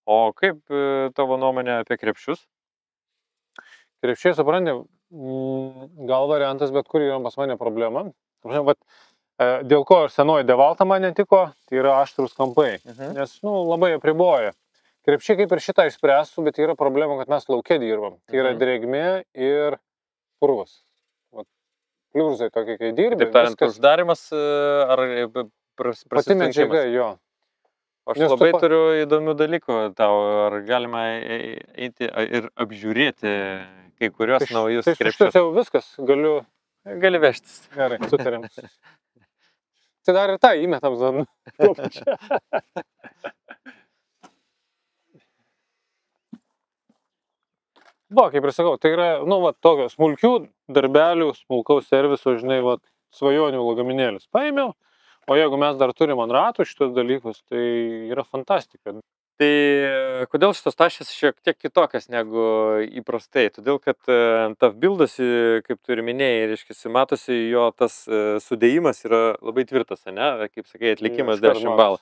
O kaip tavo nuomonė apie krepšius? Krepšiai, supranti, gal variantas, bet kur yra pas mane problema. Vat, dėl ko senoji devalta man netiko, tai yra aštrus kampai, nes labai apriboja. Krepšiai kaip ir šitą išspręstų, bet yra problema, kad mes lauke dirbam. Tai yra drėgmė ir purvas. Pliurzai tokie, kai dirbi. Taip tariant, uždarimas ar pati medžiaga, jo. Aš labai turiu įdomių dalykų tau. Ar galima eiti ir apžiūrėti kai kurios naujus krepšius? Tai jau viskas, galiu. Gali vežtis. Gerai, sutarėm. Tai dar ir tą įmetam zoną. Kaip ir sakau, tai yra, tokio smulkių darbelių, smulkaus serviso, žinai, svajonių lagaminėlis. Paėmiau, o jeigu mes dar turim ant ratų šitos dalykus, tai yra fantastika. Tai kodėl šitos tašės šiek tiek kitokias negu įprastai? Todėl, kad TAF buildas, kaip tu ir minėjai, reiškia, matosi, jo tas sudėjimas yra labai tvirtas, ne? Kaip sakai, atlikimas 10 balų.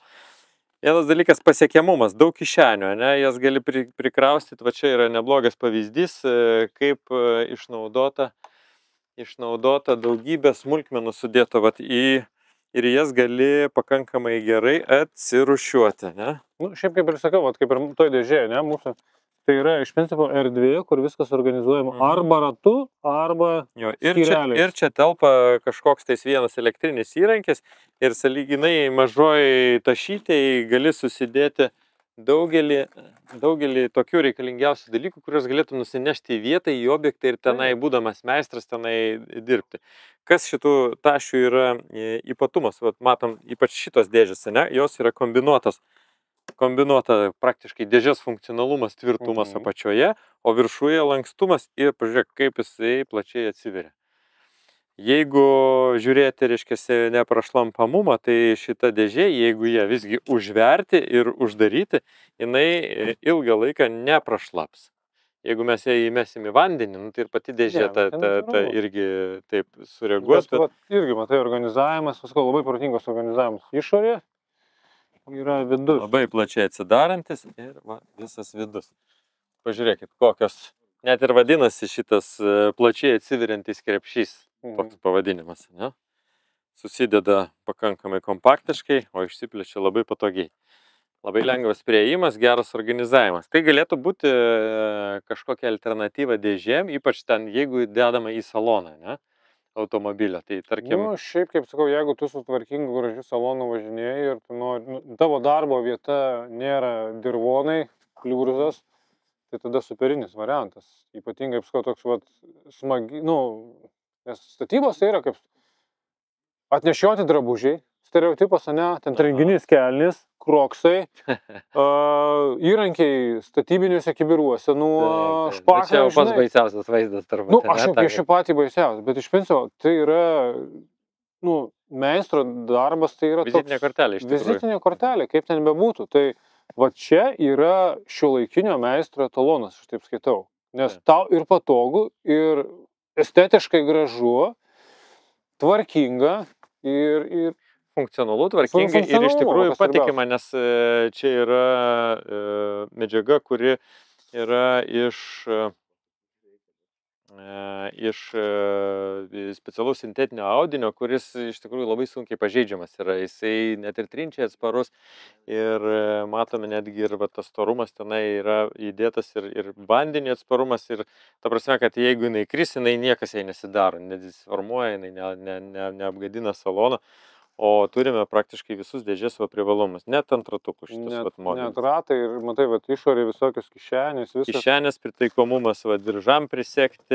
Vienas dalykas - pasiekiamumas, daug kišenių, ne? Jas gali prikraustyti, va čia yra neblogas pavyzdys, kaip išnaudota daugybė smulkmenų sudėta ir jas gali pakankamai gerai atsirūšiuoti, ne? Šiaip kaip ir sakau, kaip ir toj dėžėje, ne, mūsų, tai yra iš principo erdvė, kur viskas organizuojama arba ratu, arba skyreliais. Ir čia telpa kažkoks tais vienas elektrinis įrankis ir sąlyginai mažoj tašytei gali susidėti daugelį tokių reikalingiausių dalykų, kuriuos galėtum nusinešti į vietą, į objektą ir tenai, būdamas meistras, tenai dirbti. Kas šitų tašių yra ypatumas? Vat matom, ypač šitos dėžės, ne? Jos yra kombinuota praktiškai dėžės funkcionalumas, tvirtumas apačioje, o viršuje lankstumas ir pažiūrėk, kaip jisai plačiai atsiveria. Jeigu žiūrėti, reiškia, neprašlampamumą, tai šita dėžė, jeigu ją visgi užverti ir uždaryti, jinai ilgą laiką neprašlaps. Jeigu mes ją įmesim į vandenį, tai ir pati dėžė irgi taip sureaguos. Irgi, matai, organizavimas, labai protingas organizavimas išorė. Yra vidus. Labai plačiai atsidarantis ir visas vidus. Pažiūrėkit, kokios, net ir vadinasi šitas plačiai atsiveriantis krepšys, toks pavadinimas, ne? Susideda pakankamai kompaktiškai, o išsiplečia labai patogiai. Labai lengvas priėjimas, geras organizavimas. Tai galėtų būti kažkokia alternatyva dėžėm, ypač ten, jeigu dedama į saloną, ne? Automobilio, tai tarkim... Šiaip, kaip sakau, jeigu tu su tvarkingu gražiu salonu važinėjai ir tu tavo darbo vieta nėra dirvonai, kliūrzas, tai tada superinis variantas. Ypatingai, kaip sakau, toks smagi, nes statybos tai yra kaip atnešioti drabužiai, stereotipas, ne, ten renginys kelnis, kroksai, įrankiai statybiniuose kibiruose, špakai. Čia jau pats baisiausias vaizdas turbūt. Aš jau piešiu patį baisiausias, bet iš principo tai yra, meistro darbas, tai yra vizitinė kortelė iš tikrųjų. Vizitinė kortelė, kaip ten bebūtų. Tai va čia yra šiuolaikinio meistro etalonas, aš taip skaitau. Nes tau ir patogu, ir estetiškai gražu, tvarkinga ir funkcionalu, tvarkingai ir iš tikrųjų patikima, nes čia yra medžiaga, kuri yra iš specialaus sintetinio audinio, kuris iš tikrųjų labai sunkiai pažeidžiamas yra. Jisai net ir trinčiai atsparus ir matome netgi ir tas storumas tenai yra įdėtas ir vandenį atsparumas ir ta prasme, kad jeigu jinai kris, jinai niekas jai nesidaro, nedisformuoja, jinai neapgadina salono. O turime praktiškai visus dėžės privalumus, net ant ratukų šitas modelis. Net ratai ir, matai, išorė visokios kišenės, viskas. Kišenės pritaikomumas, diržam prisekti,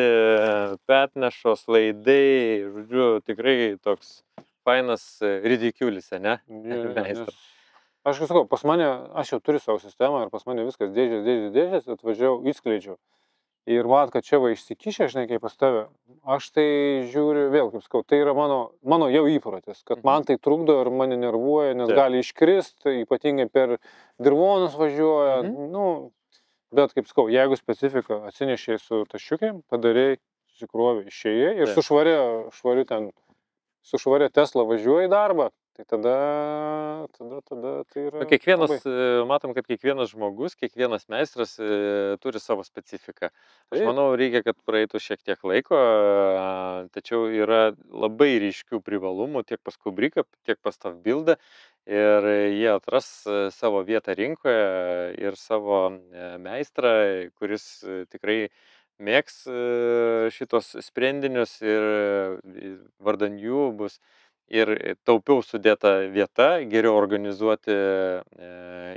petnešos, laidai, žodžiu, tikrai toks fainas ridiculis, ne? Aš sakau, pas mane, aš jau turiu savo sistemą ir pas mane viskas dėžės, atvažiavau, įskleidžiau. Ir mat, kad čia va išsikišė, žinai, kaip pas tave, aš tai žiūriu, vėl, kaip sakau, tai yra mano jau įprotis, kad man tai trukdo ir mane nervuoja, nes gali iškristi, ypatingai per dirvonus važiuoja, bet, kaip sakau, jeigu specifiką atsinešiai su tašiukėm, padarėjai, susikrovė, išėjai ir su švaria Tesla važiuoja į darbą, tai tada tai yra Kiekvienas, labai. matom, kad kiekvienas žmogus, kiekvienas meistras turi savo specifiką. Aš Taip, manau, reikia, kad praeitų šiek tiek laiko, tačiau yra labai ryškių privalumų tiek pas Kubriką, tiek pas Tavbildą ir jie atras savo vietą rinkoje ir savo meistrą, kuris tikrai mėgs šitos sprendinius ir vardan jų bus ir taupiau sudėta vieta, geriau organizuoti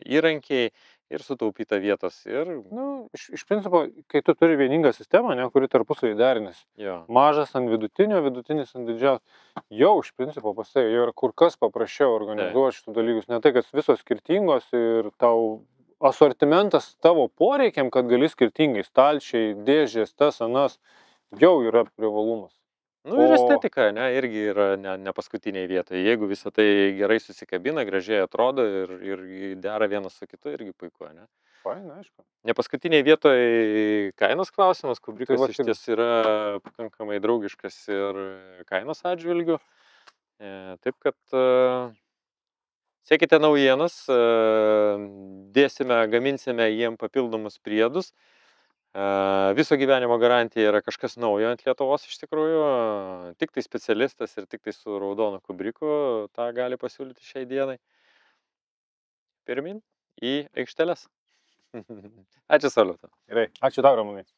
įrankiai ir sutaupyta vietos. Ir nu, iš principo, kai tu turi vieningą sistemą, ne, kuri tarpusavį derinasi, jo, mažas ant vidutinio, vidutinis ant didžiausio, jau iš principo pas tai jau yra kur kas paprasčiau organizuoti šitų dalykus, ne tai, kad visos skirtingos ir tau asortimentas tavo poreikiam, kad gali skirtingai, stalčiai, dėžės, tas, anas, jau yra privalumas. nu ir O estetika, ne, irgi yra ne paskutiniai vietoje. Jeigu visą tai gerai susikabina, gražiai atrodo ir dera vienas su kitu, irgi puiku, ne. faina, aišku. Ne paskutiniai vietoje kainos klausimas, Kubrikas vat iš ties yra pakankamai draugiškas ir kainos atžvilgių. Taip kad sekite naujienas, dėsime, gaminsime jiem papildomus priedus. Viso gyvenimo garantija yra kažkas naujo ant Lietuvos iš tikrųjų. Tik tai specialistas ir tik tai su raudonu Kubriku tą gali pasiūlyti šiai dienai. Pirmin į aikšteles. Ačiū, Sauliau. Gerai, ačiū tau, Ramūnai.